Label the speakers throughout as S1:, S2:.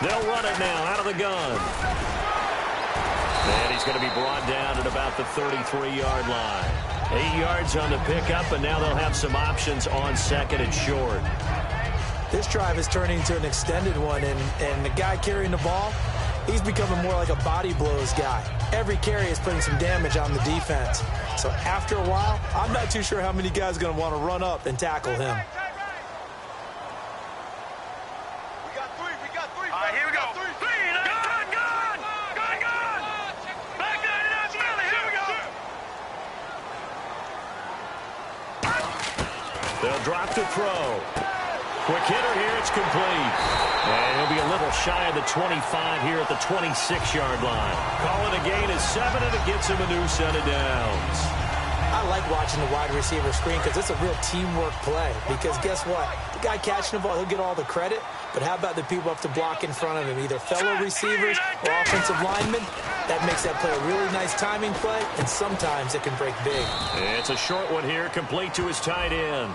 S1: They'll run it now out of the gun. And he's going to be brought down at about the 33-yard line. 8 yards on the pickup, and now they'll have some options on second and short.
S2: This drive is turning into an extended one, and the guy carrying the ball, he's becoming more like a body blows guy. Every carry is putting some damage on the defense. So after a while, I'm not too sure how many guys are going to want to run up and tackle him.
S1: They'll drop to throw. Quick hitter here, it's complete. And he'll be a little shy of the 25 here at the 26-yard line. Call it a gain of 7, and it gets him a new set of downs.
S2: I like watching the wide receiver screen because it's a real teamwork play. Because guess what? The guy catching the ball, he'll get all the credit. But how about the people up to block in front of him? Either fellow receivers or offensive linemen. That makes that play a really nice timing play, and sometimes it can break big.
S1: It's a short one here, complete to his tight end.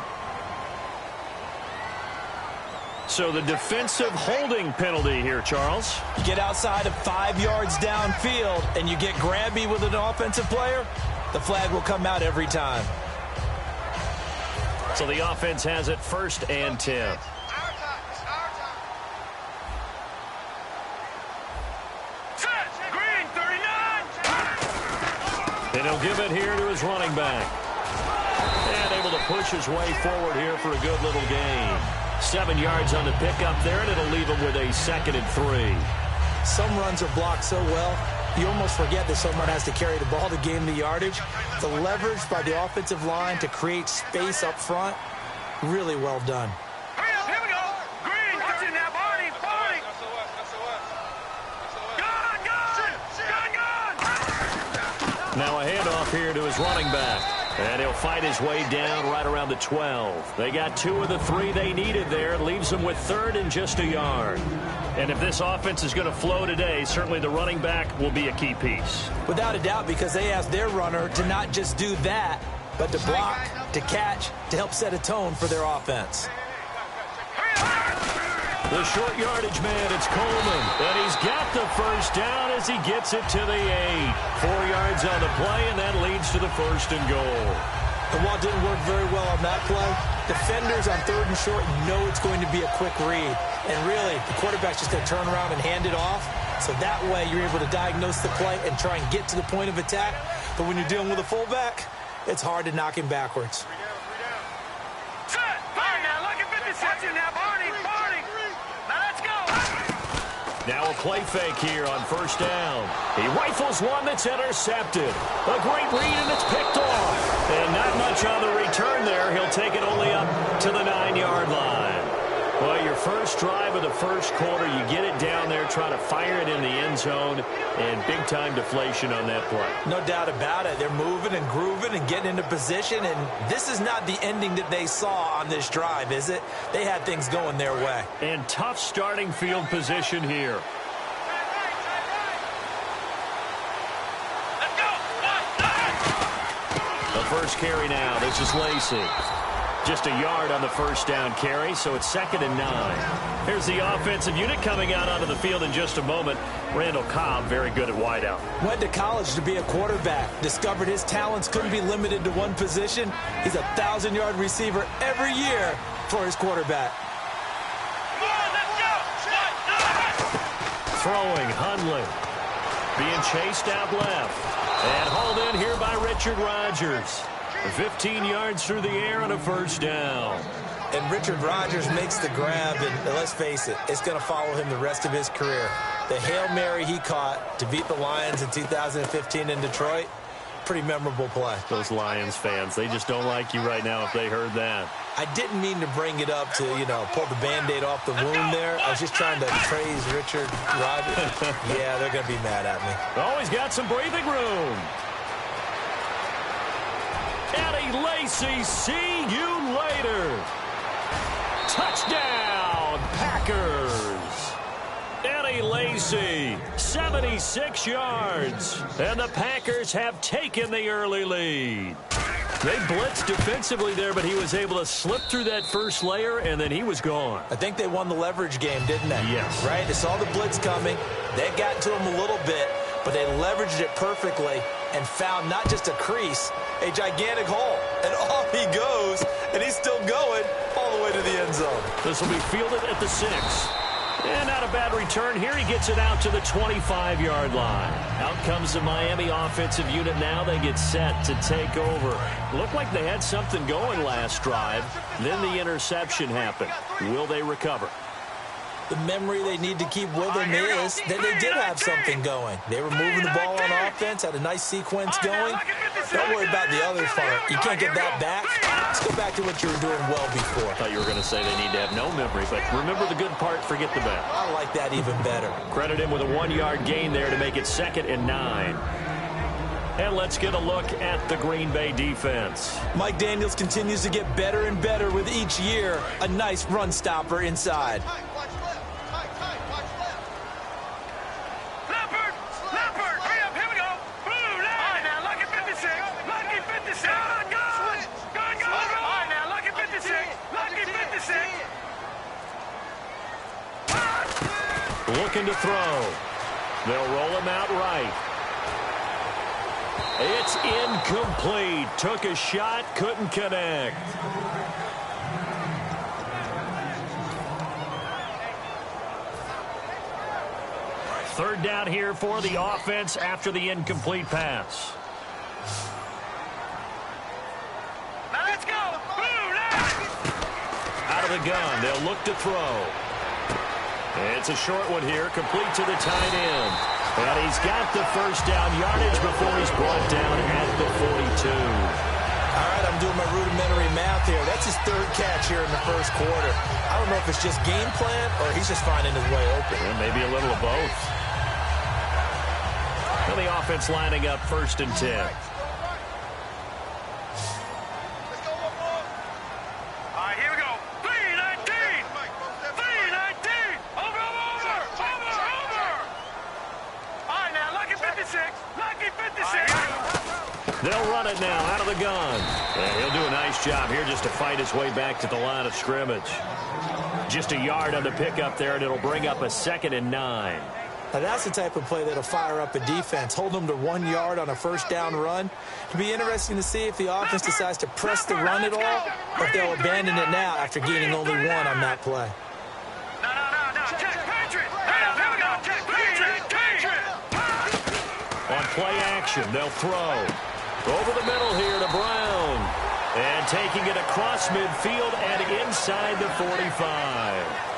S1: So the defensive holding penalty here, Charles.
S2: You get outside of 5 yards downfield, and you get grabby with an offensive player, the flag will come out every time.
S1: So the offense has it 1st and 10. And he'll give it here to his running back. And able to push his way forward here for a good little gain. 7 yards on the pickup there, and it'll leave him with a 2nd and 3.
S2: Some runs are blocked so well, you almost forget that someone has to carry the ball to gain the yardage. The leverage by the offensive line to create space up front, really well done.
S3: Here we go. Green, watch it now, Barney. Gun.
S1: Now a handoff here to his running back. And he'll fight his way down right around the 12. They got 2 of the 3 they needed there. Leaves them with 3rd and just a yard. And if this offense is going to flow today, certainly the running back will be a key piece.
S2: Without a doubt, because they asked their runner to not just do that, but to block, to catch, to help set a tone for their offense.
S1: The short yardage man, it's Coleman. And he's got the first down as he gets it to the 8. 4 yards on the play, and that leads to the 1st and goal.
S2: And while it didn't work very well on that play, defenders on 3rd and short know it's going to be a quick read. And really, the quarterback's just going to turn around and hand it off. So that way, you're able to diagnose the play and try and get to the point of attack. But when you're dealing with a fullback, it's hard to knock him backwards.
S1: Now a play fake here on 1st down. He rifles one that's intercepted. A great read, and it's picked off. And not much on the return there. He'll take it only up to the 9-yard line. Well, your first drive of the first quarter, you get it down there, try to fire it in the end zone, and big-time deflation on that play.
S2: No doubt about it. They're moving and grooving and getting into position, and this is not the ending that they saw on this drive, is it? They had things going their way.
S1: And tough starting field position here. The first carry now. This is Lacey. Just a yard on the first down carry, so it's 2nd and 9. Here's the offensive unit coming out onto the field in just a moment. Randall Cobb, very good at wideout.
S2: Went to college to be a quarterback. Discovered his talents couldn't be limited to one position. He's a 1,000-yard receiver every year for his quarterback.
S1: Throwing, Hundley. Being chased out left. And hauled in here by Richard Rodgers. 15 yards through the air on a first down.
S2: And Richard Rodgers makes the grab, and let's face it, it's going to follow him the rest of his career. The Hail Mary he caught to beat the Lions in 2015 in Detroit, pretty memorable play.
S1: Those Lions fans, they just don't like you right now if they heard that.
S2: I didn't mean to bring it up to, pull the Band-Aid off the wound there. I was just trying to praise Richard Rodgers. Yeah, they're going to be mad at me.
S1: Always got some breathing room. Eddie Lacy, see you later. Touchdown, Packers. Eddie Lacy, 76 yards. And the Packers have taken the early lead. They blitzed defensively there, but he was able to slip through that first layer, and then he was gone.
S2: I think they won the leverage game, didn't they?
S1: Yes.
S2: Right? They saw the blitz coming. They got to him a little bit, but they leveraged it perfectly and found not just a crease, a gigantic hole. And off he goes, and he's still going all the way to the end zone.
S1: This will be fielded at the 6. And not a bad return here. He gets it out to the 25-yard line. Out comes the Miami offensive unit now. They get set to take over. Looked like they had something going last drive. Then the interception happened. Will they recover?
S2: The memory they need to keep with them is that they did have something going. They were moving the ball on offense, had a nice sequence going. Don't worry about the other part. You can't get that back. Let's go back to what you were doing well before.
S1: I thought you were going to say they need to have no memory, but remember the good part, forget the bad.
S2: I like that even better.
S1: Credit him with a 1-yard gain there to make it 2nd and 9. And let's get a look at the Green Bay defense.
S2: Mike Daniels continues to get better and better with each year. A nice run stopper inside.
S1: Looking to throw. They'll roll him out right. It's incomplete. Took a shot, couldn't connect. Third down here for the offense after the incomplete pass.
S3: Now let's go.
S1: Out of the gun, they'll look to throw. It's a short one here, complete to the tight end. And he's got the first down yardage before he's brought down at the 42.
S2: All right, I'm doing my rudimentary math here. That's his 3rd catch here in the first quarter. I don't know if it's just game plan or he's just finding his way open.
S1: Yeah, maybe a little of both. Well, the offense lining up 1st and 10. They'll run it now out of the gun. And he'll do a nice job here just to fight his way back to the line of scrimmage. Just a yard on the pickup there, and it'll bring up a 2nd and 9.
S2: Now that's the type of play that'll fire up a defense. Hold them to 1 yard on a first down run. It'll be interesting to see if the offense decides to press the run at all or if they'll abandon it now after gaining only 1 on that play.
S3: No. Check, Patriot. Here we go. Check, Patriot.
S1: On play action, they'll throw. Over the middle here to Brown. And taking it across midfield and inside the 45.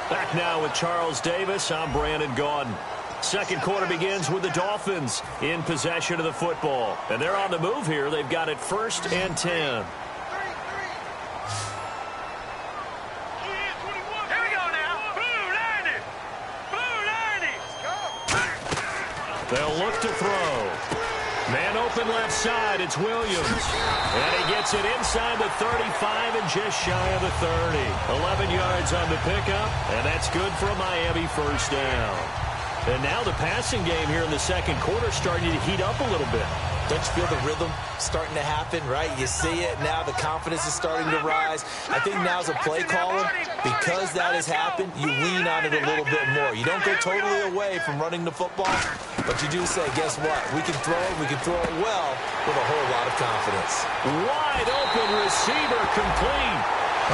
S1: Back now with Charles Davis. I'm Brandon Gaudin. Second quarter begins with the Dolphins in possession of the football. And they're on the move here. They've got it 1st and 10.
S3: Here we go now. Blue 90.
S1: They'll look to throw. Man open left side, it's Williams. And he gets it inside the 35 and just shy of the 30. 11 yards on the pickup, and that's good for a Miami first down. And now the passing game here in the second quarter starting to heat up a little bit.
S2: Don't you feel the rhythm starting to happen, right? You see it now. The confidence is starting to rise. I think now's a play caller. Because that has happened, you lean on it a little bit more. You don't go totally away from running the football, but you do say, guess what? We can throw it well with a whole lot of confidence.
S1: Wide open receiver complete.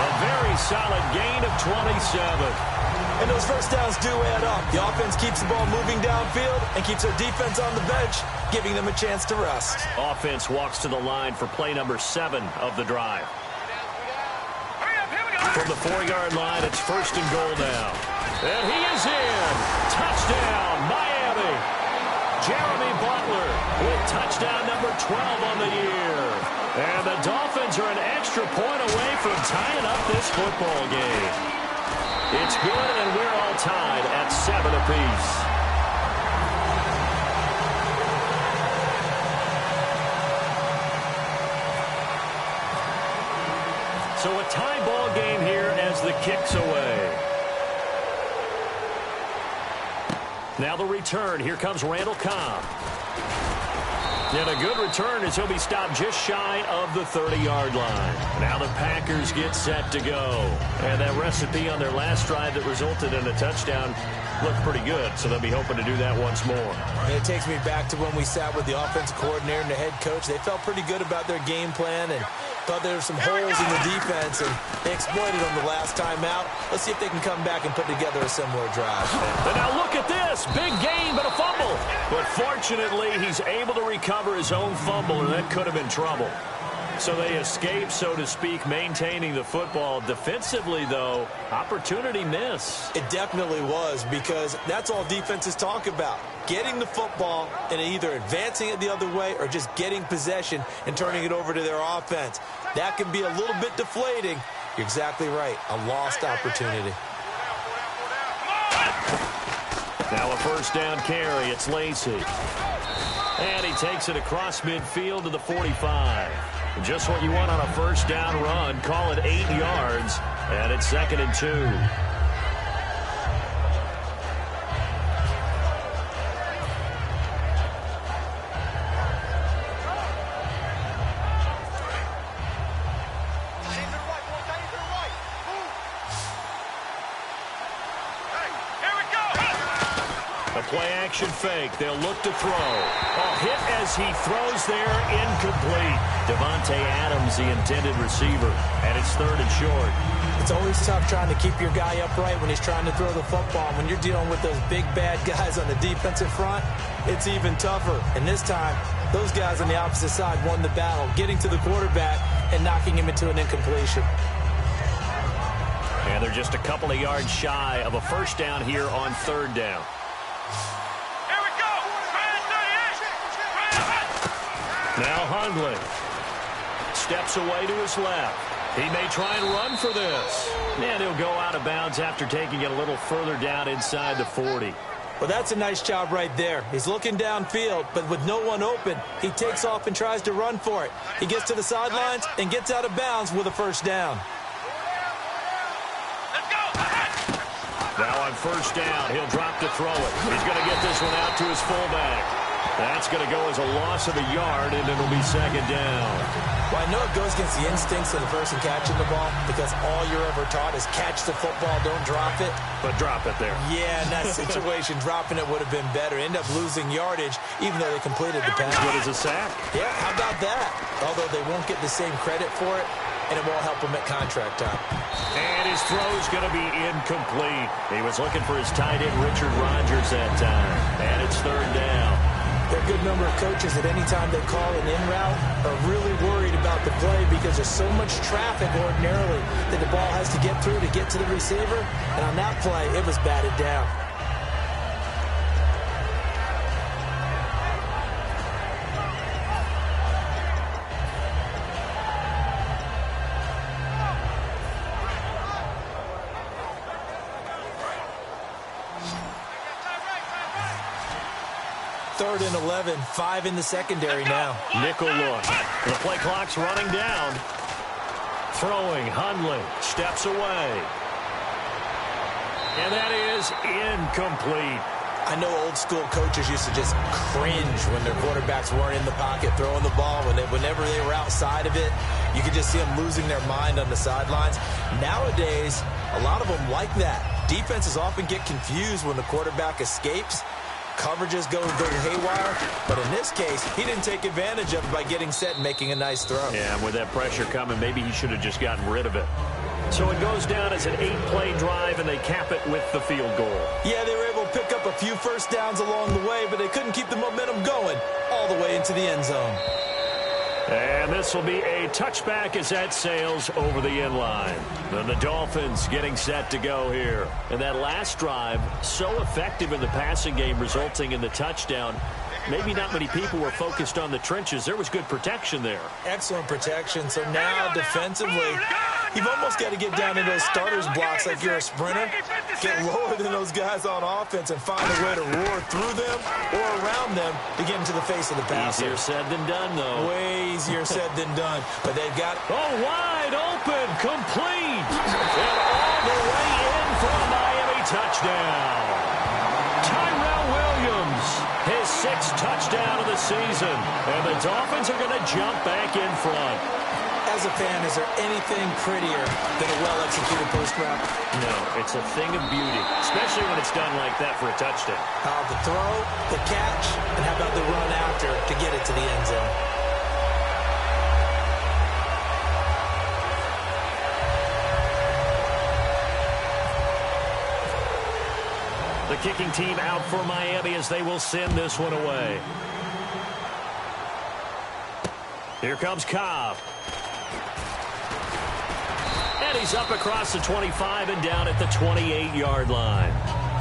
S1: A very solid gain of 27.
S2: And those first downs do add up. The offense keeps the ball moving downfield and keeps their defense on the bench, giving them a chance to rest.
S1: Offense walks to the line for play number 7 of the drive. From the 4-yard line, it's 1st and goal now. And he is in. Touchdown, Miami. Jeremy Butler with touchdown number 12 on the year. And the Dolphins are an extra point away from tying up this football game. It's good, and we're all tied at 7 apiece. So a tie ball game here as the kick's away. Now the return. Here comes Randall Cobb. And a good return as he'll be stopped just shy of the 30-yard line. Now the Packers get set to go. And that recipe on their last drive that resulted in a touchdown looked pretty good, so they'll be hoping to do that once more.
S2: And it takes me back to when we sat with the offensive coordinator and the head coach. They felt pretty good about their game plan and thought there were some holes in the defense, and they exploited them the last time out. Let's see if they can come back and put together a similar drive.
S1: And now look at this. Big gain, but a fumble. But fortunately, he's able to recover his own fumble, and that could have been trouble. So they escape, so to speak, maintaining the football. Defensively, though, opportunity miss.
S2: It definitely was, because that's all defenses talk about. Getting the football and either advancing it the other way or just getting possession and turning it over to their offense. That can be a little bit deflating. You're exactly right. A lost opportunity.
S1: Now a first down carry. It's Lacy. And he takes it across midfield to the 45. Just what you want on a first down run. Call it 8 yards. And it's 2nd and 2. Play-action fake. They'll look to throw. Oh, hit as he throws there, incomplete. Devontae Adams, the intended receiver, and it's 3rd and short.
S2: It's always tough trying to keep your guy upright when he's trying to throw the football. When you're dealing with those big, bad guys on the defensive front, it's even tougher. And this time, those guys on the opposite side won the battle, getting to the quarterback and knocking him into an incompletion.
S1: And they're just a couple of yards shy of a first down here on 3rd down. Now Hundley steps away to his left. He may try and run for this. And he'll go out of bounds after taking it a little further down inside the 40.
S2: Well, that's a nice job right there. He's looking downfield, but with no one open, he takes off and tries to run for it. He gets to the sidelines and gets out of bounds with a first down.
S1: Now on first down, he'll drop to throw it. He's going to get this one out to his fullback. That's going to go as a loss of a yard, and it'll be 2nd down.
S2: Well, I know it goes against the instincts of the person catching the ball, because all you're ever taught is catch the football, don't drop it.
S1: But drop it there.
S2: Yeah, in that situation, dropping it would have been better. End up losing yardage, even though they completed the pass.
S1: Good as a sack.
S2: Yeah, how about that? Although they won't get the same credit for it, and it won't help him at contract time.
S1: And his throw's going to be incomplete. He was looking for his tight end, Richard Rodgers, that time. And it's 3rd down.
S2: There are a good number of coaches that any time they call an in route are really worried about the play, because there's so much traffic ordinarily that the ball has to get through to get to the receiver. And on that play, it was batted down. Third and 11, 5 in the secondary now.
S1: Nickel look. The play clock's running down. Throwing, Hundley steps away. And that is incomplete.
S2: I know old school coaches used to just cringe when their quarterbacks weren't in the pocket throwing the ball. Whenever they were outside of it, you could just see them losing their mind on the sidelines. Nowadays, a lot of them like that. Defenses often get confused when the quarterback escapes. Coverages go haywire, but in this case, he didn't take advantage of it by getting set and making a nice throw.
S1: Yeah, and with that pressure coming, maybe he should have just gotten rid of it. So it goes down as an 8-play drive, and they cap it with the field goal.
S2: Yeah, they were able to pick up a few first downs along the way, but they couldn't keep the momentum going all the way into the end zone.
S1: And this will be a touchback as that sails over the end line. And the Dolphins getting set to go here. And that last drive, so effective in the passing game, resulting in the touchdown. Maybe not many people were focused on the trenches. There was good protection there.
S2: Excellent protection. So now defensively, you've almost got to get down in those starters blocks like you're a sprinter. Get lower than those guys on offense and find a way to roar through them or around them to get into the face of the passer.
S1: Easier said than done, though.
S2: Way easier said than done. But they've got...
S1: Oh, wide open, complete. And all the way in for a Miami touchdown. Tyrell Williams, his 6th touchdown of the season. And the Dolphins are going to jump back in front.
S2: As a fan, is there anything prettier than a well-executed post route?
S1: No, it's a thing of beauty, especially when it's done like that for a touchdown.
S2: The throw, the catch, and how about the run after to get it to the end zone?
S1: The kicking team out for Miami as they will send this one away. Here comes Cobb. And he's up across the 25 and down at the 28-yard line.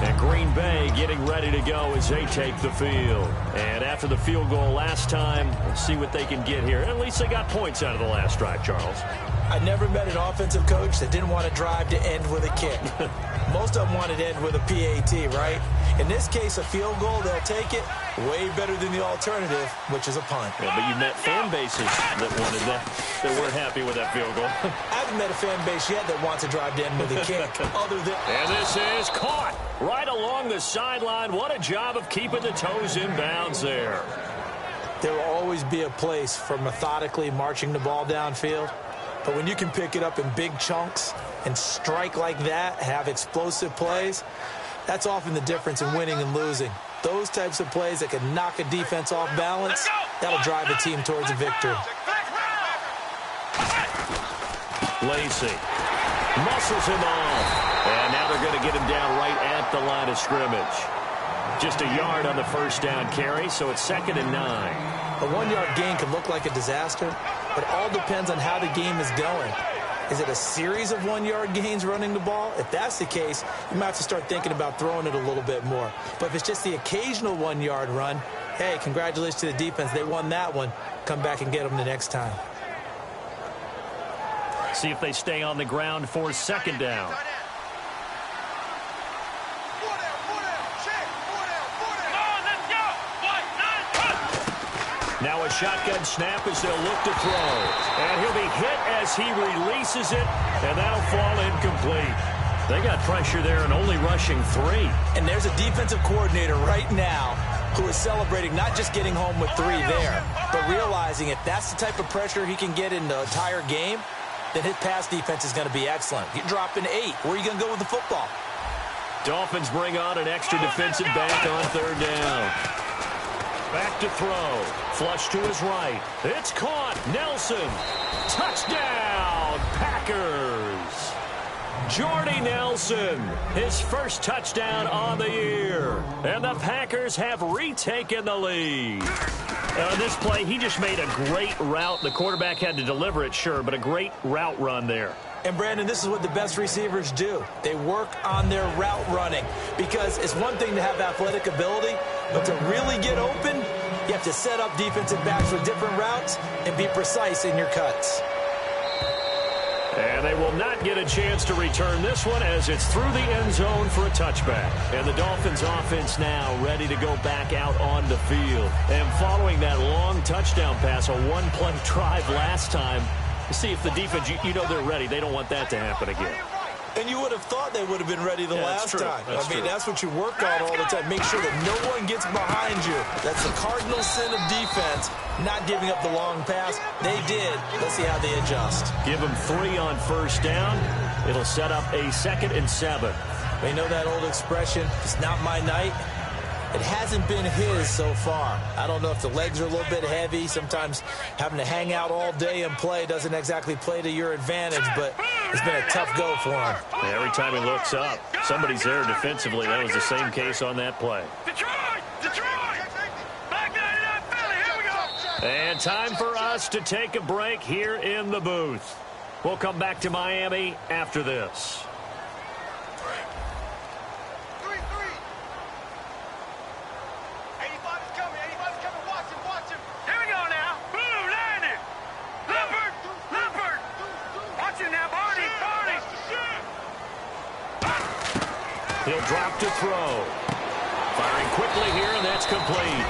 S1: And Green Bay getting ready to go as they take the field. And after the field goal last time, we'll see what they can get here. At least they got points out of the last drive, Charles.
S2: I never met an offensive coach that didn't want to drive to end with a kick. Most of them wanted to end with a PAT, right? In this case, a field goal, they'll take it. Way better than the alternative, which is a punt.
S1: Yeah, but you met fan bases that wanted that weren't happy with that field goal.
S2: I haven't met a fan base yet that wants to drive to end with a kick.
S1: And this is caught right along the sideline. What a job of keeping the toes in bounds there.
S2: There will always be a place for methodically marching the ball downfield. But when you can pick it up in big chunks and strike like that, have explosive plays, that's often the difference in winning and losing. Those types of plays that can knock a defense off balance, that'll drive a team towards a victory.
S1: Lacey muscles him off. And now they're going to get him down right at the line of scrimmage. Just a yard on the first down carry, so it's 2nd and 9.
S2: A 1-yard gain can look like a disaster, but all depends on how the game is going. Is it a series of 1-yard gains running the ball? If that's the case, you might have to start thinking about throwing it a little bit more. But if it's just the occasional 1-yard run, hey, congratulations to the defense. They won that one. Come back and get them the next time.
S1: See if they stay on the ground for 2nd down. Now a shotgun snap as they'll look to throw. And he'll be hit as he releases it, and that'll fall incomplete. They got pressure there and only rushing 3.
S2: And there's a defensive coordinator right now who is celebrating not just getting home with 3 there, but realizing if that's the type of pressure he can get in the entire game, then his pass defense is going to be excellent. You're dropping 8. Where are you going to go with the football?
S1: Dolphins bring on an extra defensive back on 3rd down. Back to throw. Flush to his right. It's caught. Nelson. Touchdown, Packers. Jordy Nelson, his first touchdown on the year. And the Packers have retaken the lead. On this play, he just made a great route. The quarterback had to deliver it, sure, but a great route run there.
S2: And, Brandon, this is what the best receivers do. They work on their route running because it's one thing to have athletic ability, but to really get open, you have to set up defensive backs with different routes and be precise in your cuts.
S1: And they will not get a chance to return this one as it's through the end zone for a touchback. And the Dolphins offense now ready to go back out on the field. And following that long touchdown pass, a one-play drive last time, see if the defense, you know they're ready. They don't want that to happen again.
S2: And you would have thought they would have been ready the last time. That's what you work on all the time. Make sure that no one gets behind you. That's the cardinal sin of defense, not giving up the long pass. They did. Let's see how they adjust.
S1: Give them 3 on first down. It'll set up a 2nd and 7.
S2: They know that old expression, it's not my night. It hasn't been his so far. I don't know if the legs are a little bit heavy. Sometimes having to hang out all day and play doesn't exactly play to your advantage, but it's been a tough go for him.
S1: Yeah, every time he looks up, somebody's there defensively. That was the same case on that play.
S3: Detroit! Back 99 Philly, here we go!
S1: And time for us to take a break here in the booth. We'll come back to Miami after this. He'll drop to throw. Firing quickly here, and that's complete.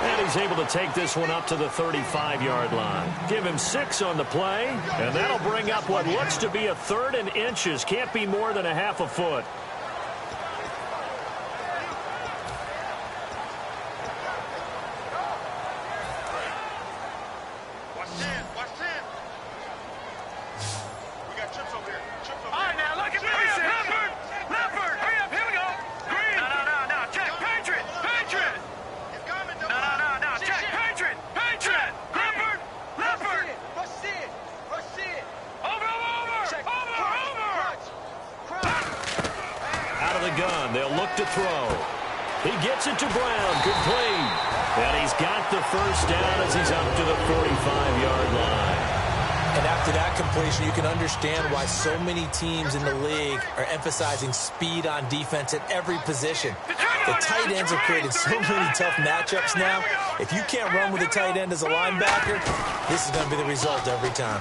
S1: And he's able to take this one up to the 35-yard line. Give him 6 on the play, and that'll bring up what looks to be a 3rd and inches. Can't be more than a half a foot.
S3: All right, now look at me. Leopard. Hurry up. Here we go. Green. No. Check. Patriot. No. Check. Patriot. Leopard. Proceed. Over.
S1: Out of the gun. They'll look to throw. He gets it to Brown. Complete. And he's got the first down as he's up to the 45-yard line.
S2: And after that completion, you can understand why so many teams in the league are emphasizing speed on defense at every position. The tight ends have created so many tough matchups now. If you can't run with a tight end as a linebacker, this is going to be the result every time.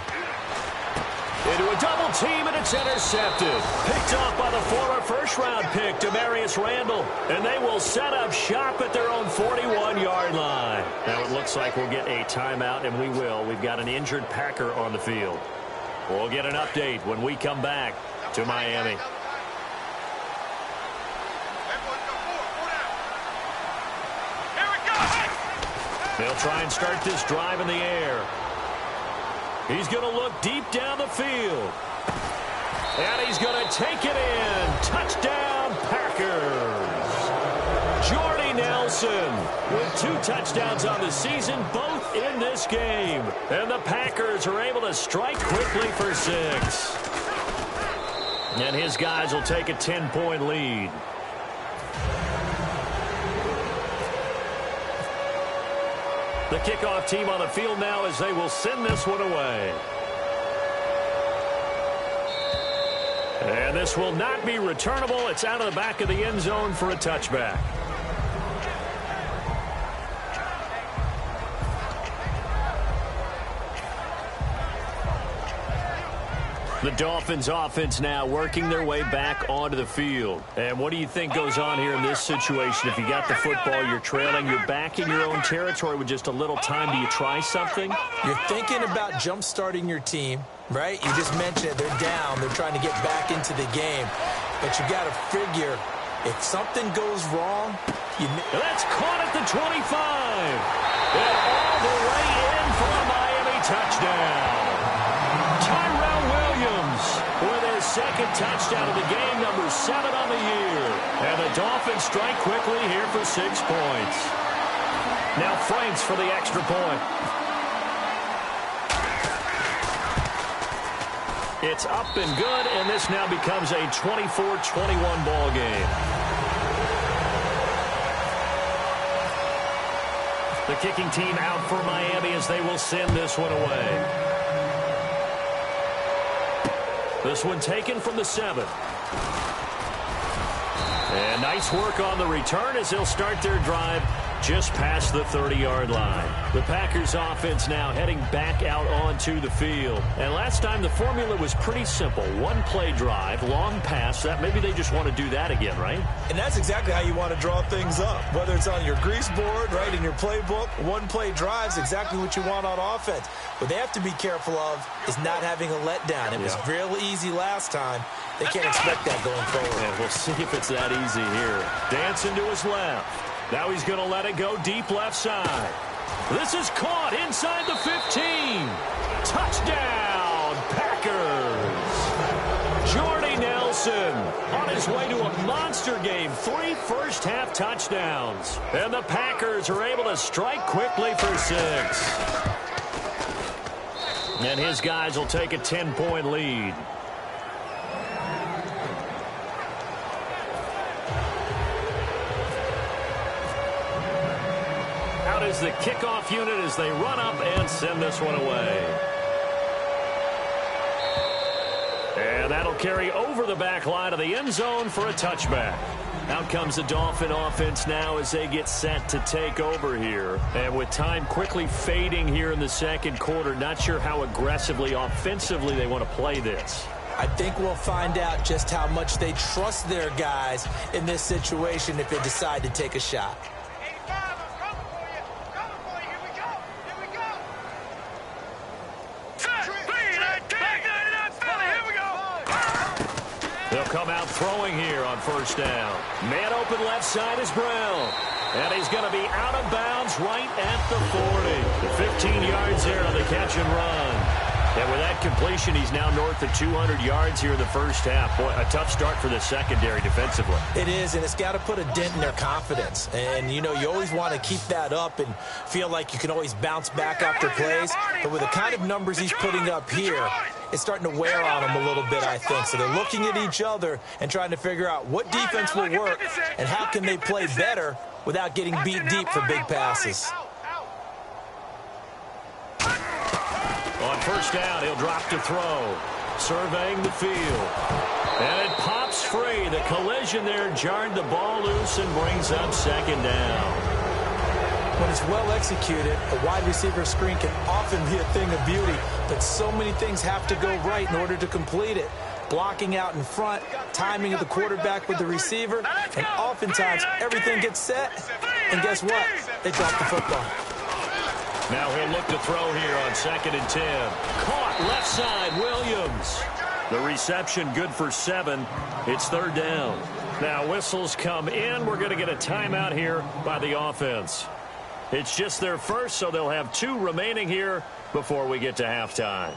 S1: Into a double team, and it's intercepted. Picked off by the former first-round pick, Demarius Randall. And they will set up shop at their own 41-yard line. Now it looks like we'll get a timeout, and we will. We've got an injured Packer on the field. We'll get an update when we come back to Miami. They'll try and start this drive in the air. He's going to look deep down the field. And he's going to take it in. Touchdown, Packers. Jordy Nelson with 2 touchdowns on the season, both in this game. And the Packers are able to strike quickly for 6. And his guys will take a 10-point lead. The kickoff team on the field now as they will send this one away. And this will not be returnable. It's out of the back of the end zone for a touchback. The Dolphins offense now working their way back onto the field. And what do you think goes on here in this situation? If you got the football, you're trailing, you're back in your own territory with just a little time. Do you try something?
S2: You're thinking about jump-starting your team, right? You just mentioned it. They're down. They're trying to get back into the game. But you got to figure, if something goes wrong,
S1: that's caught at the 25. And all the way in for a Miami touchdown. Tyrell Williams with his second touchdown of the game, number 7 on the year. And the Dolphins strike quickly here for 6 points. Now Franks for the extra point. It's up and good, and this now becomes a 24-21 ball game. The kicking team out for Miami as they will send this one away. This one taken from the 7. And nice work on the return as they'll start their drive just past the 30-yard line. The Packers offense now heading back out onto the field. And last time the formula was pretty simple. 1-play drive, long pass. That maybe they just want to do that again, right?
S2: And that's exactly how you want to draw things up. Whether it's on your grease board, right, in your playbook, 1-play drive is exactly what you want on offense. What they have to be careful of is not having a letdown. It was real easy last time. They can't expect that going forward.
S1: And we'll see if it's that easy here. Dancing to his left. Now he's going to let it go deep left side. This is caught inside the 15. Touchdown, Packers. Jordy Nelson on his way to a monster game. 3 first-half touchdowns. And the Packers are able to strike quickly for 6. And his guys will take a 10-point lead. Out is the kickoff unit as they run up and send this one away. And that'll carry over the back line of the end zone for a touchback. Out comes the Dolphin offense now as they get set to take over here. And with time quickly fading here in the second quarter, not sure how aggressively, offensively they want to play this.
S2: I think we'll find out just how much they trust their guys in this situation if they decide to take a shot.
S1: They'll come out throwing here on first down. Man open left side is Brown. And he's going to be out of bounds right at the 40. 15 yards there on the catch and run. And with that completion, he's now north of 200 yards here in the first half. Boy, a tough start for the secondary defensively.
S2: It is, and it's got to put a dent in their confidence. And, you know, you always want to keep that up and feel like you can always bounce back after plays. But with the kind of numbers he's putting up here, it's starting to wear on them a little bit, I think. So they're looking at each other and trying to figure out what defense will work and how can they play better without getting beat deep for big passes.
S1: On first down, he'll drop to throw. Surveying the field. And it pops free. The collision there jarred the ball loose and brings up second down.
S2: When it's well executed, a wide receiver screen can often be a thing of beauty, but so many things have to go right in order to complete it. Blocking out in front, timing of the quarterback with the receiver, and oftentimes everything gets set, and guess what? They drop the football.
S1: Now he'll look to throw here on 2nd and 10. Caught left side, Williams. The reception good for 7. It's 3rd down. Now whistles come in. We're going to get a timeout here by the offense. It's just their first, so they'll have 2 remaining here before we get to halftime.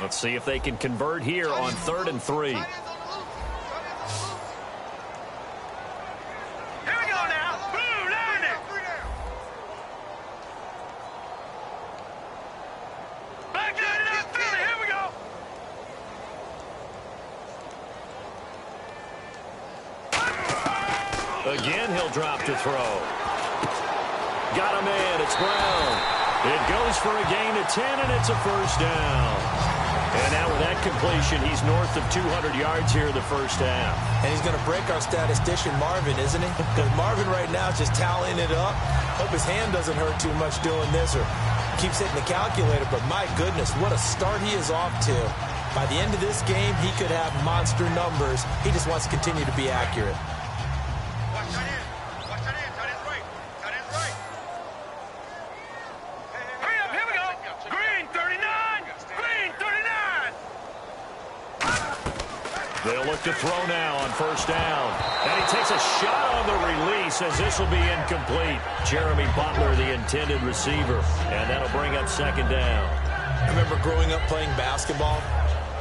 S1: Let's see if they can convert here on 3rd and 3.
S3: Here we go now. Blue, line it. Back down it up, Philly. Here we go.
S1: Again, he'll drop to throw. Got a man. It's Brown. It goes for a gain of 10, and it's a first down. And now with that completion, he's north of 200 yards here in the first half.
S2: And he's going to break our statistician Marvin, isn't he? Because Marvin right now is just tallying it up. Hope his hand doesn't hurt too much doing this or keeps hitting the calculator. But my goodness, what a start he is off to. By the end of this game, he could have monster numbers. He just wants to continue to be accurate.
S3: Watch that in. Watch that in. Tight end's right. Tight end's right. Hurry up. Here we go. Green, 39. Green, 39.
S1: They'll look to throw now on first down. And he takes a shot on the release as this will be incomplete. Jeremy Butler, the intended receiver. And that'll bring up 2nd down.
S2: I remember growing up playing basketball.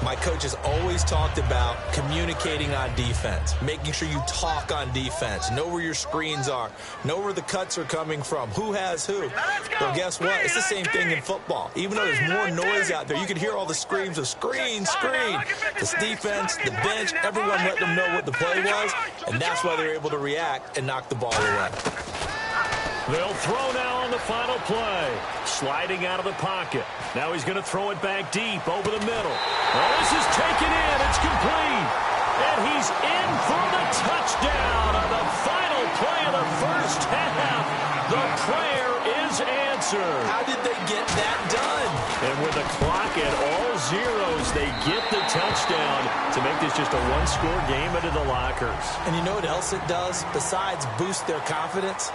S2: My coaches always talked about communicating on defense, making sure you talk on defense, know where your screens are, know where the cuts are coming from, who has who. Well, guess what? It's the same thing in football. Even though there's more noise out there, you can hear all the screams of screen, screen. This defense, the bench, everyone let them know what the play was, and that's why they're able to react and knock the ball away.
S1: They'll throw now on the final play. Sliding out of the pocket. Now he's going to throw it back deep over the middle. Oh, this is taken in. It's complete. And he's in for the touchdown on the final play of the first half. The prayer is answered.
S2: How did they get that done?
S1: And with the clock at all zeros, they get the touchdown to make this just a one-score game into the lockers.
S2: And you know what else it does besides boost their confidence?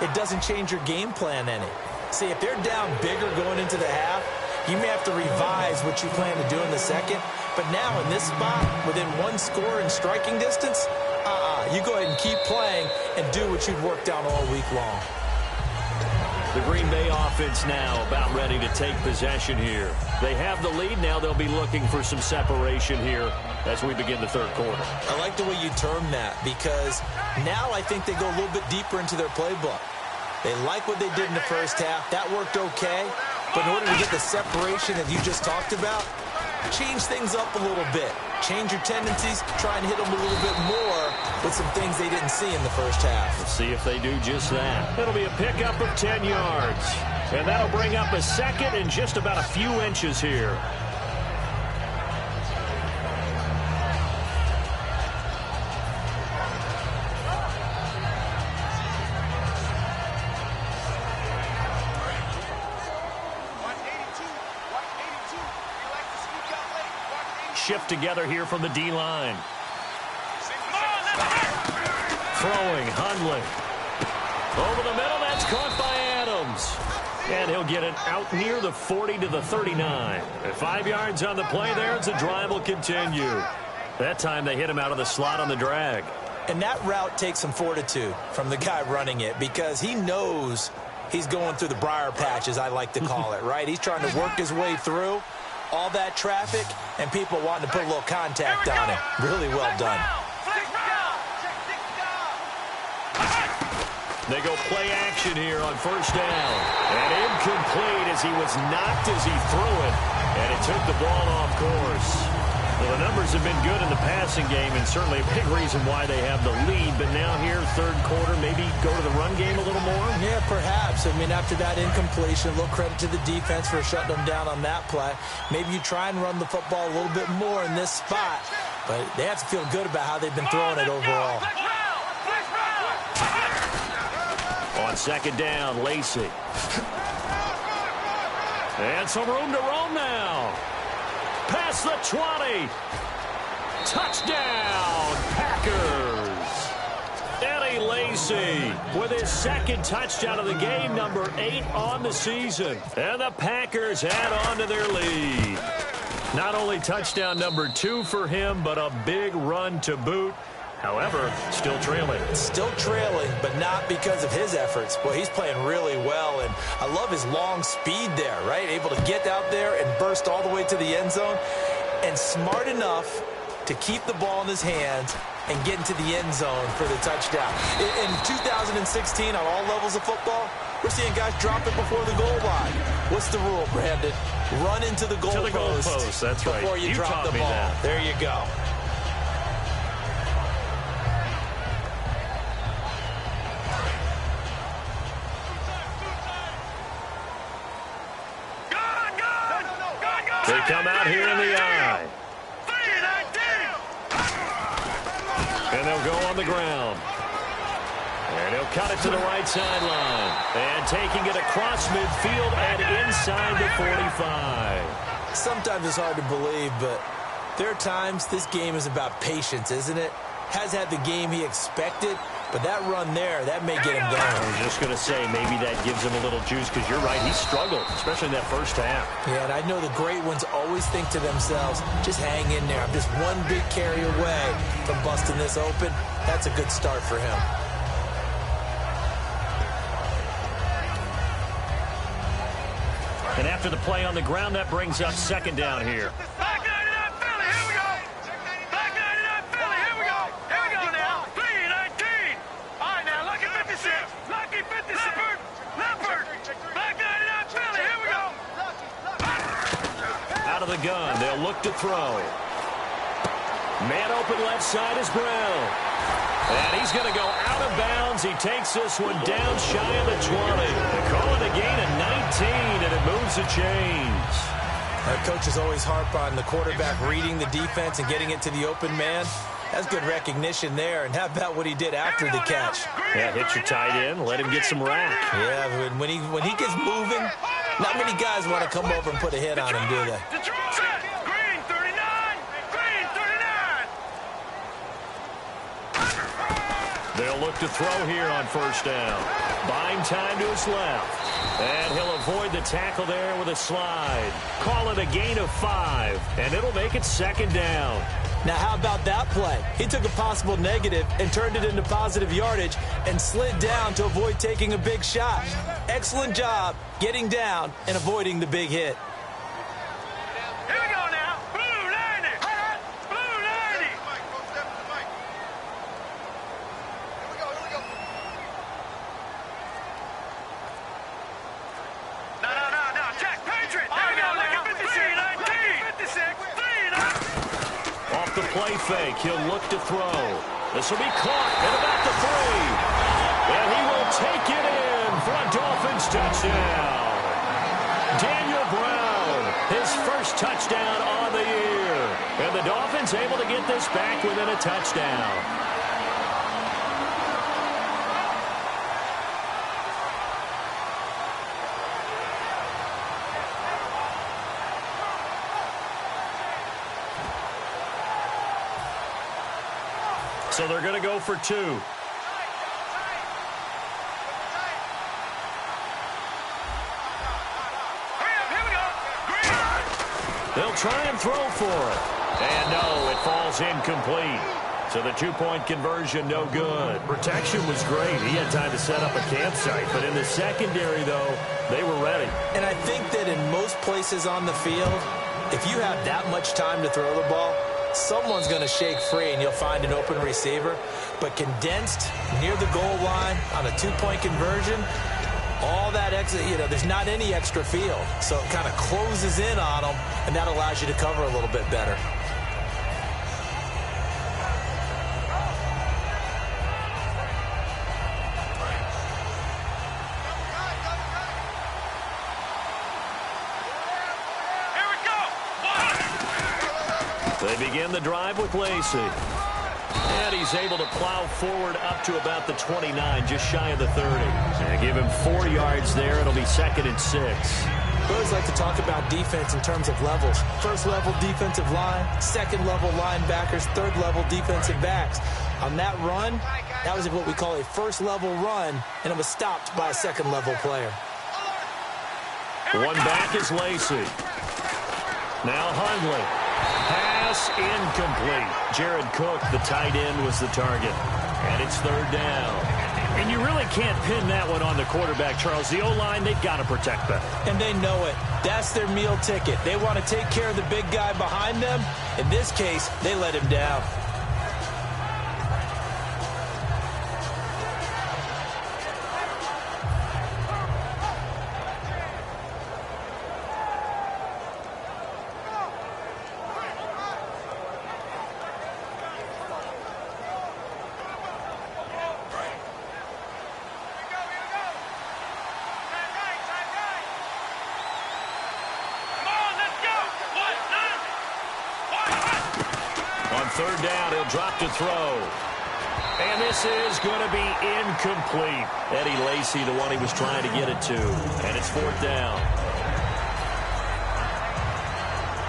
S2: It doesn't change your game plan any. See, if they're down bigger going into the half, you may have to revise what you plan to do in the second. But now in this spot, within 1 score in striking distance, you go ahead and keep playing and do what you've worked out all week long.
S1: The Green Bay offense now about ready to take possession here. They have the lead. Now they'll be looking for some separation here as we begin the 3rd quarter.
S2: I like the way you term that because now I think they go a little bit deeper into their playbook. They like what they did in the first half. That worked okay. But in order to get the separation that you just talked about, change things up a little bit. Change your tendencies, try and hit them a little bit more with some things they didn't see in the first half.
S1: We'll see if they do just that. It'll be a pickup of 10 yards. And that'll bring up a second and just about a few inches here. Shift together here from the D-line. Throwing, Hundley. Over the middle, that's caught by Adams. And he'll get it out near the 40 to the 39. At 5 yards on the play there, as the drive will continue. That time they hit him out of the slot on the drag.
S2: And that route takes some fortitude from the guy running it, because he knows he's going through the briar patch, as I like to call it, right? He's trying to work his way through all that traffic and people wanting to put a little contact on him. Really well done.
S1: They go play action here on first down. And incomplete as he was knocked as he threw it. And it took the ball off course. Well, the numbers have been good in the passing game, and certainly a big reason why they have the lead. But now here, third quarter, maybe go to the run game a little more?
S2: Yeah, perhaps. I mean, after that incompletion, a little credit to the defense for shutting them down on that play. Maybe you try and run the football a little bit more in this spot. But they have to feel good about how they've been throwing it overall.
S1: On second down, Lacey. And some room to roam now. Past the 20. Touchdown, Packers. Eddie Lacy with his second touchdown of the game, number 8 on the season. And the Packers add on to their lead. Not only touchdown number 2 for him, but a big run to boot. However, still trailing.
S2: Still trailing, but not because of his efforts. Boy, he's playing really well, and I love his long speed there, right? Able to get out there and burst all the way to the end zone, and smart enough to keep the ball in his hands and get into the end zone for the touchdown. In 2016, on all levels of football, we're seeing guys drop it before the goal line. What's the rule, Brandon? Run into the goal post.
S1: That's right.
S2: Before you drop the ball.
S1: That.
S2: There you go.
S1: They come out here in the eye. And they'll go on the ground. And he'll cut it to the right sideline. And taking it across midfield and inside the 45.
S2: Sometimes it's hard to believe, but there are times this game is about patience, isn't it? Has had the game he expected, but that run there, that may get him going.
S1: I was just going to say, maybe that gives him a little juice, because you're right, he struggled, especially in that first half.
S2: Yeah, and I know the great ones always think to themselves, just hang in there. I'm just one big carry away from busting this open. That's a good start for him.
S1: And after the play on the ground, that brings up second down here. Out of the gun, they'll look to throw. Man open left side is Brown. And he's going to go out of bounds. He takes this one down shy of the 20. They call it a gain of 19, and it moves the chains.
S2: Our coaches always harp on the quarterback reading the defense and getting it to the open man. That's good recognition there. And how about what he did after the catch?
S1: Yeah, hit your tight end, let him get some rack.
S2: Yeah, when he gets moving, not many guys want to come over and put a hit on him, do they?
S3: Green 39. Green 39.
S1: They'll look to throw here on first down. Buying time to his left. And he'll avoid the tackle there with a slide. Call it a gain of 5, and it'll make it second down.
S2: Now, how about that play? He took a possible negative and turned it into positive yardage and slid down to avoid taking a big shot. Excellent job getting down and avoiding the big hit.
S3: Here we go now. Blue 90. Blue 90. No. Jack Patriot. There we go. Look at 56.
S1: Off the play fake, he'll look to throw. This will be caught at about the 3. And he will take it in for a Dolphins touchdown. Daniel Brown, his first touchdown on the year. And the Dolphins able to get this back within a touchdown. So they're going to go for 2. They'll try and throw for it. And no, it falls incomplete. So the two-point conversion, no good. Protection was great. He had time to set up a campsite. But in the secondary, though, they were ready.
S2: And I think that in most places on the field, if you have that much time to throw the ball, someone's going to shake free and you'll find an open receiver. But condensed near the goal line on a two-point conversion, all that extra, there's not any extra field. So it kind of closes in on them, and that allows you to cover a little bit better.
S1: They begin the drive with Lacey. And he's able to plow forward up to about the 29, just shy of the 30. And give him 4 yards there. It'll be 2nd and 6.
S2: We always like to talk about defense in terms of levels. First level defensive line, second level linebackers, third level defensive backs. On that run, that was what we call a first level run, and it was stopped by a second level player.
S1: One back is Lacey. Now Hundley. Pass incomplete. Jared Cook, the tight end, was the target. And it's 3rd down. And you really can't pin that one on the quarterback, Charles. The O-line, they've got to protect better.
S2: And they know it. That's their meal ticket. They want to take care of the big guy behind them. In this case, they let him down.
S1: On 3rd down, he'll drop to throw. And this is going to be incomplete. Eddie Lacy, the one he was trying to get it to. And it's 4th down.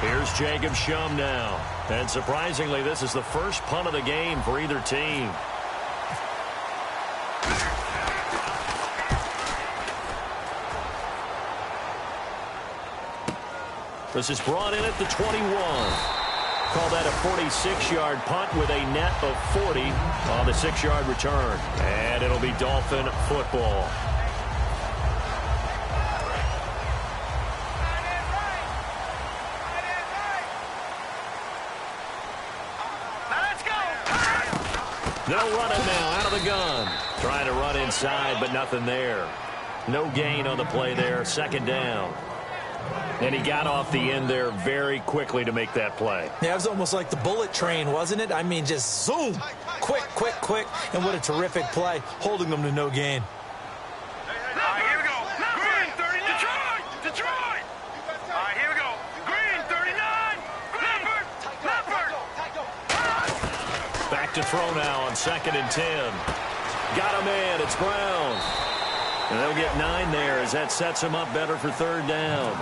S1: Here's Jacob Shum now. And surprisingly, this is the first punt of the game for either team. This is brought in at the 21. Call that a 46-yard punt with a net of 40 on the 6-yard return. And it'll be Dolphin football. They'll run it now out of the gun. Trying to run inside, but nothing there. No gain on the play there. 2nd down. And he got off the end there very quickly to make that play.
S2: Yeah, it was almost like the bullet train, wasn't it? I mean, just zoom. Quick, quick, quick. And what a terrific play, holding them to no gain.
S3: All right, here we go. Green, 30, Detroit. All right, here we go. Green, 39. Leopard.
S1: Back to throw now on 2nd and 10. Got him in. It's Brown. And they'll get 9 there as that sets him up better for 3rd down.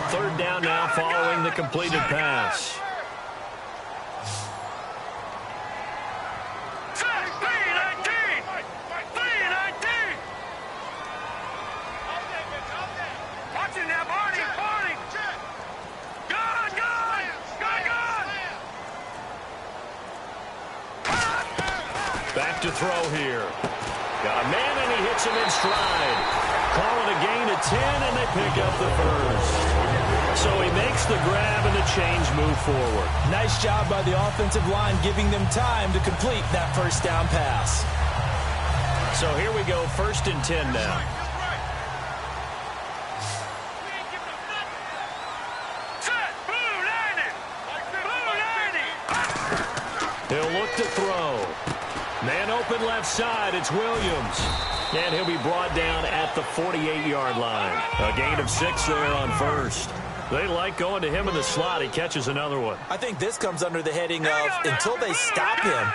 S1: 3rd down now following the completed pass.
S3: Set, 319. Watching now, Barney. Gun.
S1: Back to throw here. Got a man, and he hits him in stride. Calling a gain of 10, and they pick up the first. So he makes the grab, and the chains move forward.
S2: Nice job by the offensive line, giving them time to complete that first down pass.
S1: So here we go, 1st and 10 now.
S3: Set, blue 90.
S1: He'll look to throw. Man open left side, it's Williams. And he'll be brought down at the 48-yard line. A gain of 6 there on 1st. They like going to him in the slot. He catches another one.
S2: I think this comes under the heading of until they stop him,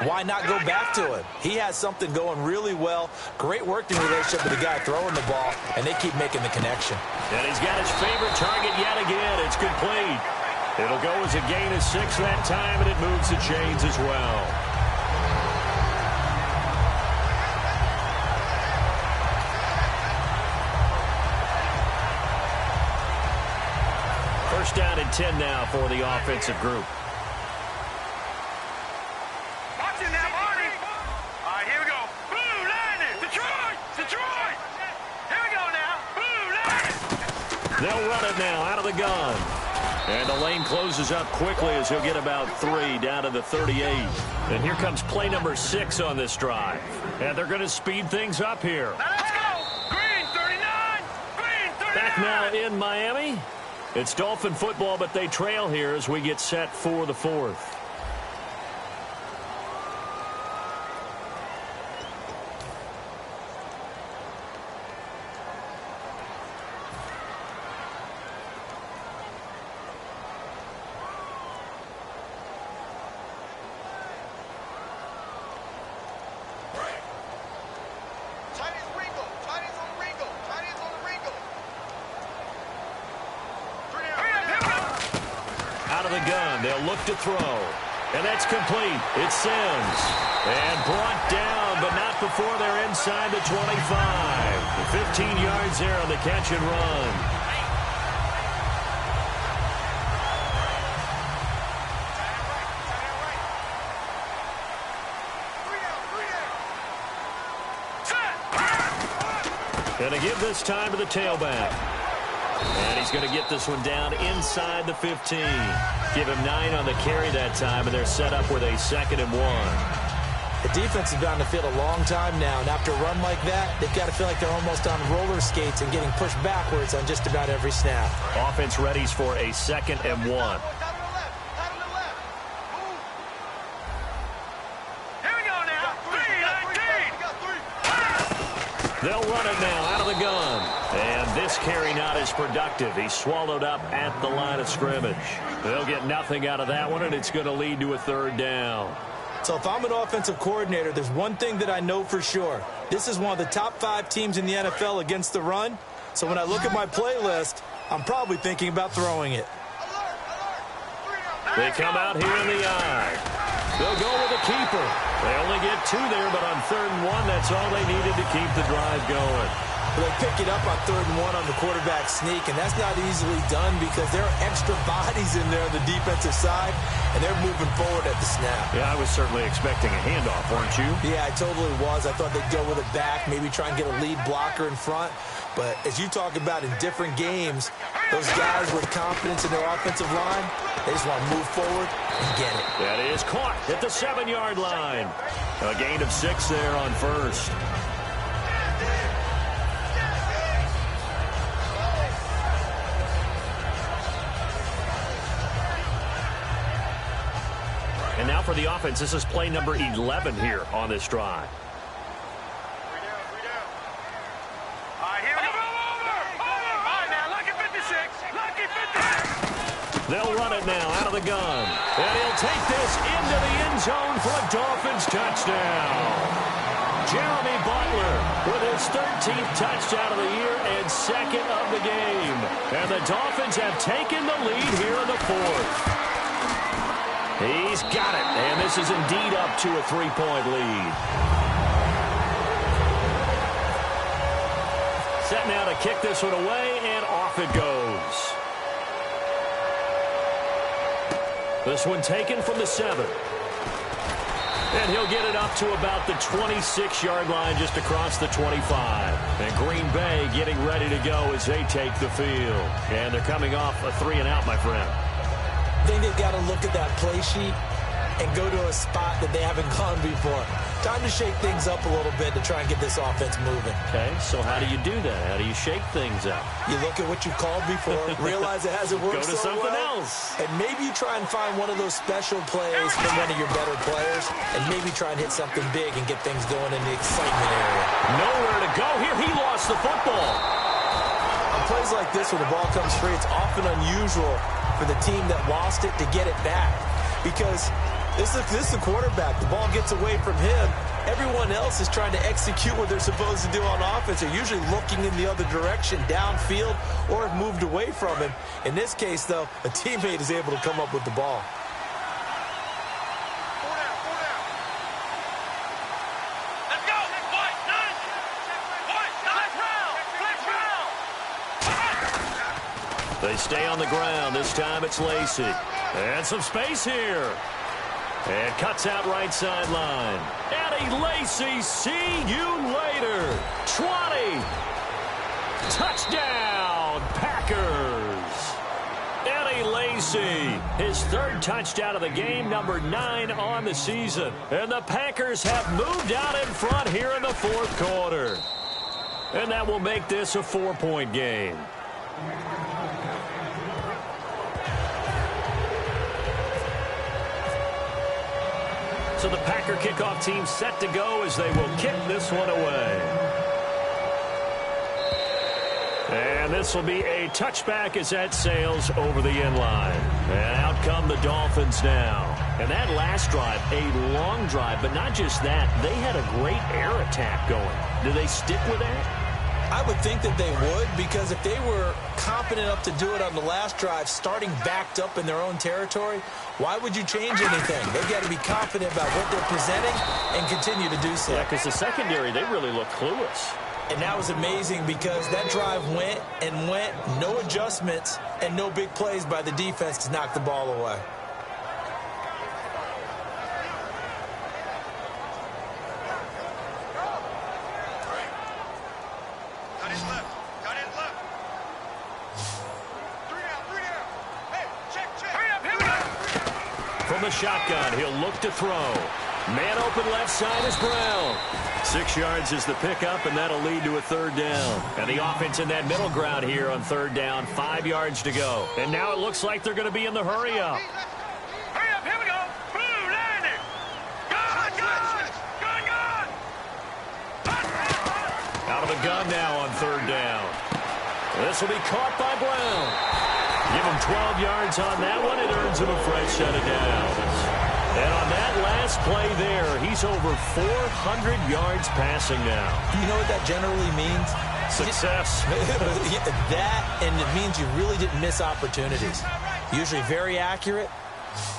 S2: why not go back to him? He has something going really well. Great working relationship with the guy throwing the ball, and they keep making the connection.
S1: And he's got his favorite target yet again. It's complete. It'll go as a gain of 6 that time, and it moves the chains as well. First down and 10 now for the offensive group.
S3: Watch it now, Marty. All right, here we go. Blue Lightning. Detroit. Detroit. Here we go now. Blue Lightning.
S1: They'll run it now out of the gun. And the lane closes up quickly as he'll get about 3 down to the 38. And here comes play number 6 on this drive. And they're going to speed things up here.
S3: Now let's go. Green 39. Green 39.
S1: Back now in Miami. It's Dolphin football, but they trail here as we get set for the 4th. Out of the gun, they'll look to throw. And that's complete. It's Sims. And brought down, but not before they're inside the 25. 15 yards there on the catch and run. Going to give this time to the tailback. And he's going to get this one down inside the 15. Give him 9 on the carry that time, and they're set up with a 2nd and 1.
S2: The defense has been on the field a long time now, and after a run like that, they've got to feel like they're almost on roller skates and getting pushed backwards on just about every snap.
S1: Offense readies for a 2nd and 1. They'll run it now out of the gun. And this carry not as productive. He's swallowed up at the line of scrimmage. They'll get nothing out of that one, and it's going to lead to a 3rd down.
S2: So if I'm an offensive coordinator, there's one thing that I know for sure. This is one of the top 5 teams in the NFL against the run. So when I look at my playlist, I'm probably thinking about throwing it.
S1: They come out here in the eye. They'll go with a keeper. They only get 2 there, but on 3rd and 1, that's all they needed to keep the drive going.
S2: Well, they pick it up on 3rd and 1 on the quarterback sneak, and that's not easily done because there are extra bodies in there on the defensive side, and they're moving forward at the snap.
S1: Yeah, I was certainly expecting a handoff, weren't you?
S2: Yeah, I totally was. I thought they'd go with a back, maybe try and get a lead blocker in front. But as you talk about in different games, those guys with confidence in their offensive line, they just want to move forward and get it.
S1: That is caught at the 7-yard line. A gain of 6 there on 1st. And now for the offense, this is play number 11 here on this drive. They'll run it now out of the gun. And he'll take this into the end zone for a Dolphins touchdown. Jeremy Butler with his 13th touchdown of the year and 2nd of the game. And the Dolphins have taken the lead here in the 4th. He's got it. And this is indeed up to a 3-point lead. Set now to kick this one away, and off it goes. This one taken from the 7. And he'll get it up to about the 26-yard line just across the 25. And Green Bay getting ready to go as they take the field. And they're coming off a 3-and-out, my friend.
S2: I think they've got to look at that play sheet and go to a spot that they haven't gone before. Time to shake things up a little bit to try and get this offense moving.
S1: Okay, so how do you do that? How do you shake things up?
S2: You look at what you called before, realize it hasn't worked
S1: Go to
S2: so
S1: something
S2: well,
S1: else.
S2: and maybe you try and find one of those special plays from one of your better players, and maybe try and hit something big and get things going in the excitement area.
S1: Nowhere to go here. He lost the football.
S2: On plays like this where the ball comes free, it's often unusual for the team that lost it to get it back, because this is the quarterback. The ball gets away from him. Everyone else is trying to execute what they're supposed to do on offense. They're usually looking in the other direction, downfield, or have moved away from him. In this case, though, a teammate is able to come up with the ball.
S3: Let's go.
S1: They stay on the ground. This time it's Lacy. And some space here. And cuts out right sideline. Eddie Lacy, see you later. 20. Touchdown, Packers. Eddie Lacy, his third touchdown of the game, number 9 on the season. And the Packers have moved out in front here in the fourth quarter. And that will make this a 4-point game. So the Packer kickoff team set to go as they will kick this one away. And this will be a touchback as that sails over the end line. And out come the Dolphins now. And that last drive, a long drive, but not just that. They had a great air attack going. Do they stick with that?
S2: I would think that they would, because if they were confident enough to do it on the last drive, starting backed up in their own territory, why would you change anything? They've got to be confident about what they're presenting and continue to do so.
S1: Yeah, because the secondary, they really look clueless.
S2: And that was amazing because that drive went and went, no adjustments, and no big plays by the defense to knock the ball away.
S3: Got his left. Got his left. 3 down. Hey, check. Hurry up, here we go.
S1: From the shotgun, he'll look to throw. Man open left side is Brown. 6 yards is the pickup, and that'll lead to a third down. And the offense in that middle ground here on third down, 5 yards to go. And now it looks like they're going to be in the hurry up.
S3: Hurry up, here we go. Blue, landing. Gun.
S1: Out of the gun now on third down. This will be caught by Brown. Give him 12 yards on that one. It earns him a fresh set of downs. And on that last play there, he's over 400 yards passing now.
S2: Do you know what that generally means?
S1: Success.
S2: That, and it means you really didn't miss opportunities. Usually very accurate.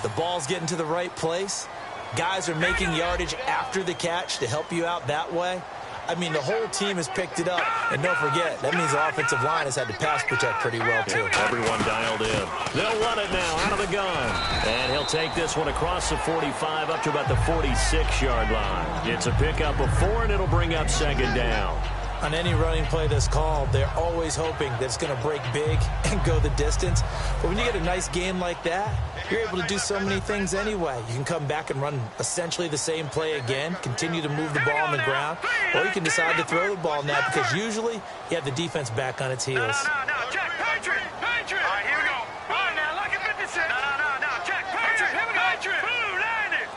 S2: The ball's getting to the right place. Guys are making yardage after the catch to help you out that way. I mean, the whole team has picked it up. And don't forget, that means the offensive line has had to pass protect pretty well, too.
S1: Everyone dialed in. They'll run it now out of the gun. And he'll take this one across the 45 up to about the 46-yard line. It's a pickup of 4, and it'll bring up second down.
S2: On any running play that's called, they're always hoping that it's going to break big and go the distance. But when you get a nice game like that, you're able to do so many things anyway. You can come back and run essentially the same play again, continue to move the ball on the ground, or you can decide to throw the ball now because usually you have the defense back on its heels.
S3: No, check. Patriot. All right, here we go. All right, now, look at 56. No, check. Patriot. Here we go. Patriot. Blue, landing.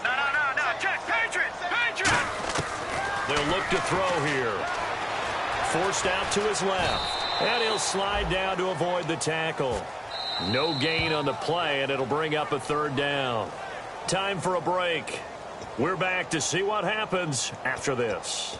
S3: No, check. Patriot.
S1: They'll look to throw here. Forced out to his left. And he'll slide down to avoid the tackle. No gain on the play, and it'll bring up a third down. Time for a break. We're back to see what happens after this.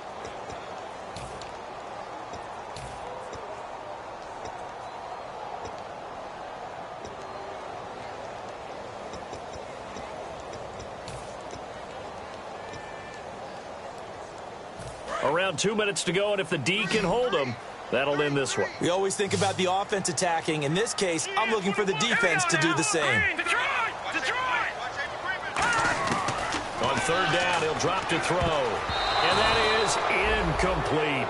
S1: Around 2 minutes to go, and if the D can hold them, that'll end this one.
S2: We always think about the offense attacking. In this case, I'm looking for the defense to do the same.
S3: Detroit!
S1: On third down, he'll drop to throw. And that is incomplete.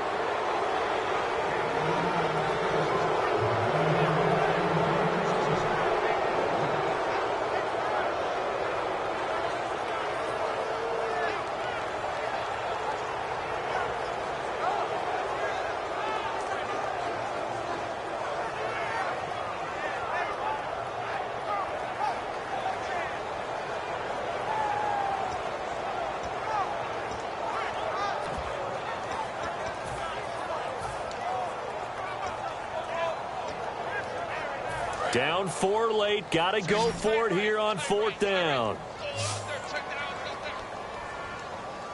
S1: Down 4 late. Got to go for it here on fourth down.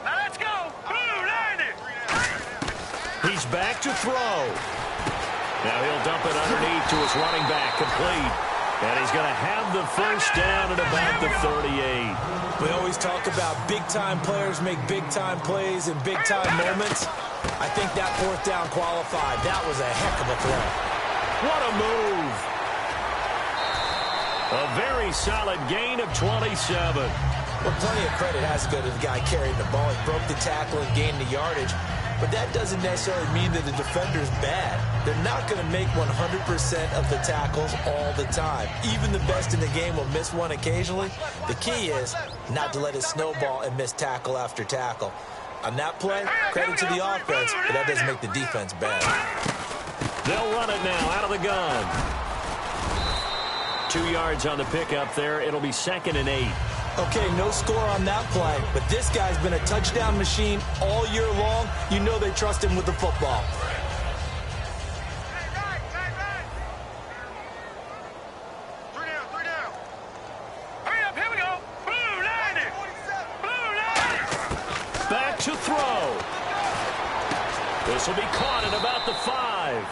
S3: Now let's go. Blue, landing.
S1: He's back to throw. Now he'll dump it underneath to his running back. Complete. And he's going to have the first down at about the 38.
S2: We always talk about big-time players make big-time plays in big-time moments. I think that fourth down qualified. That was a heck of a throw.
S1: What a move. A very solid gain of 27.
S2: Well, plenty of credit has to go to the guy carrying the ball. He broke the tackle and gained the yardage. But that doesn't necessarily mean that the defender's bad. They're not going to make 100% of the tackles all the time. Even the best in the game will miss one occasionally. The key is not to let it snowball and miss tackle after tackle. On that play, credit to the offense, but that doesn't make the defense bad.
S1: They'll run it now out of the gun. 2 yards on the pickup there. It'll be 2nd and 8.
S2: Okay, no score on that play, but this guy's been a touchdown machine all year long. You know they trust him with the football.
S3: Three down. Hurry up, here we go. Blue line it. Blue line it.
S1: Back to throw. This will be caught at about the 5.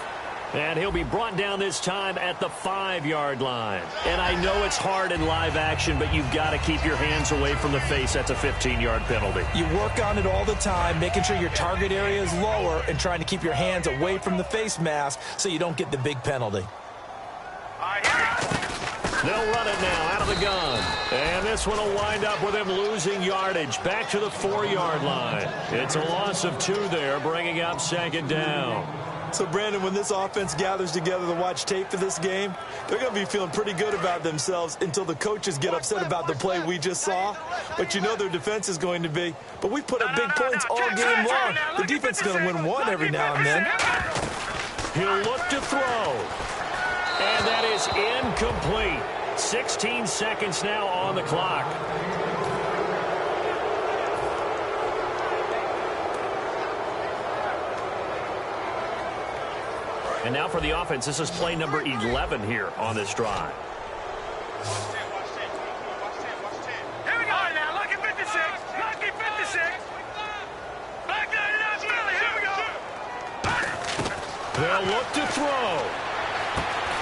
S1: And he'll be brought down this time at the 5-yard line. And I know it's hard in live action, but you've got to keep your hands away from the face. That's a 15-yard penalty.
S2: You work on it all the time, making sure your target area is lower and trying to keep your hands away from the face mask so you don't get the big penalty.
S1: They'll run it now out of the gun. And this one will wind up with him losing yardage back to the 4-yard line. It's a loss of 2 there, bringing up 2nd down.
S2: So, Brandon, when this offense gathers together to watch tape for this game, they're going to be feeling pretty good about themselves until the coaches get upset about the play we just saw. But you know their defense is going to be. But we put up big points all game long. The defense is going to win one every now and then.
S1: He'll look to throw. And that is incomplete. 16 seconds now on the clock. And now for the offense, this is play number 11 here on this drive.
S3: Here we go. Now, lucky 56. Lucky 56. Back there, that's Billy. Here we go.
S1: They'll look to throw.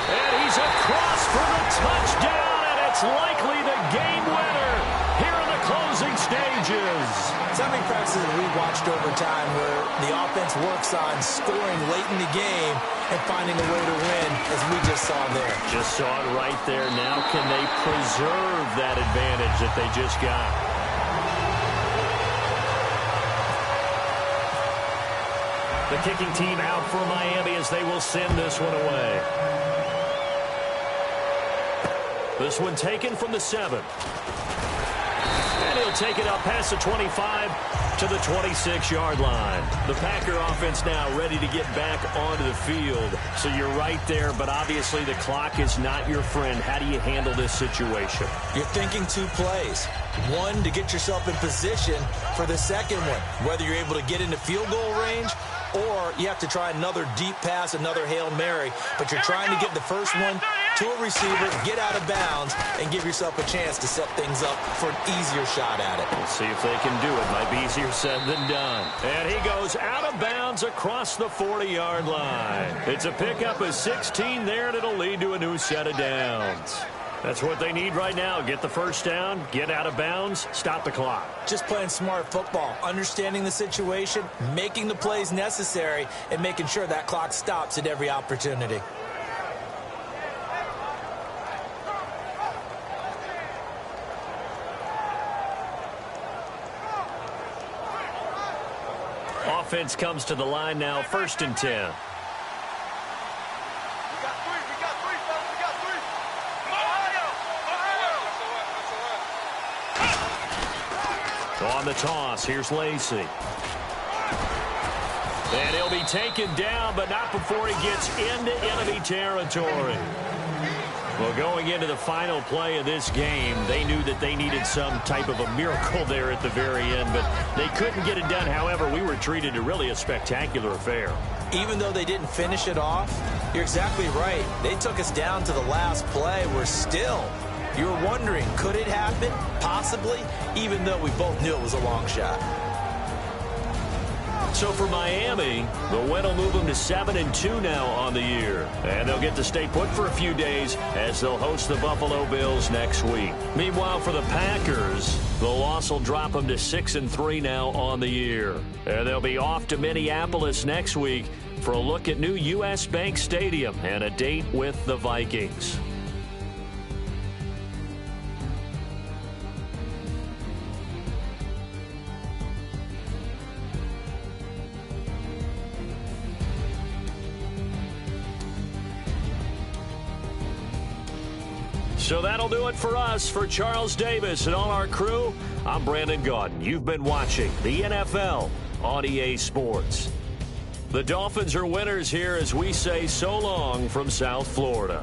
S1: And he's across for the touchdown, and it's likely the game winner here in the closing stages.
S2: So many practices that we've watched over time where the offense works on scoring late in the game and finding a way to win, as we just saw there.
S1: Just saw it right there. Now can they preserve that advantage that they just got? The kicking team out for Miami as they will send this one away. This one taken from the 7. And he'll take it up past the 25 to the 26-yard line. The Packer offense now ready to get back onto the field. So you're right there, but obviously the clock is not your friend. How do you handle this situation?
S2: You're thinking 2 plays. One, to get yourself in position for the second one, whether you're able to get into field goal range or you have to try another deep pass, another Hail Mary. But you're trying to get the first one to a receiver, get out of bounds, and give yourself a chance to set things up for an easier shot at it.
S1: We'll see if they can do it. Might be easier said than done. And he goes out of bounds across the 40-yard line. It's a pickup of 16 there, and it'll lead to a new set of downs. That's what they need right now. Get the first down, get out of bounds, stop the clock.
S2: Just playing smart football, understanding the situation, making the plays necessary, and making sure that clock stops at every opportunity.
S1: Offense comes to the line now, 1st and 10. On the toss, here's Lacey. And he'll be taken down, but not before he gets into enemy territory. Well, going into the final play of this game, they knew that they needed some type of a miracle there at the very end, but they couldn't get it done. However, we were treated to really a spectacular affair.
S2: Even though they didn't finish it off, you're exactly right. They took us down to the last play. We're still... You were wondering, could it happen? Possibly, even though we both knew it was a long shot.
S1: So for Miami, the win will move them to 7-2 now on the year. And they'll get to stay put for a few days as they'll host the Buffalo Bills next week. Meanwhile, for the Packers, the loss will drop them to 6-3 now on the year. And they'll be off to Minneapolis next week for a look at new U.S. Bank Stadium and a date with the Vikings. So that'll do it for us. For Charles Davis and all our crew, I'm Brandon Gaudin. You've been watching the NFL on EA Sports. The Dolphins are winners here as we say so long from South Florida.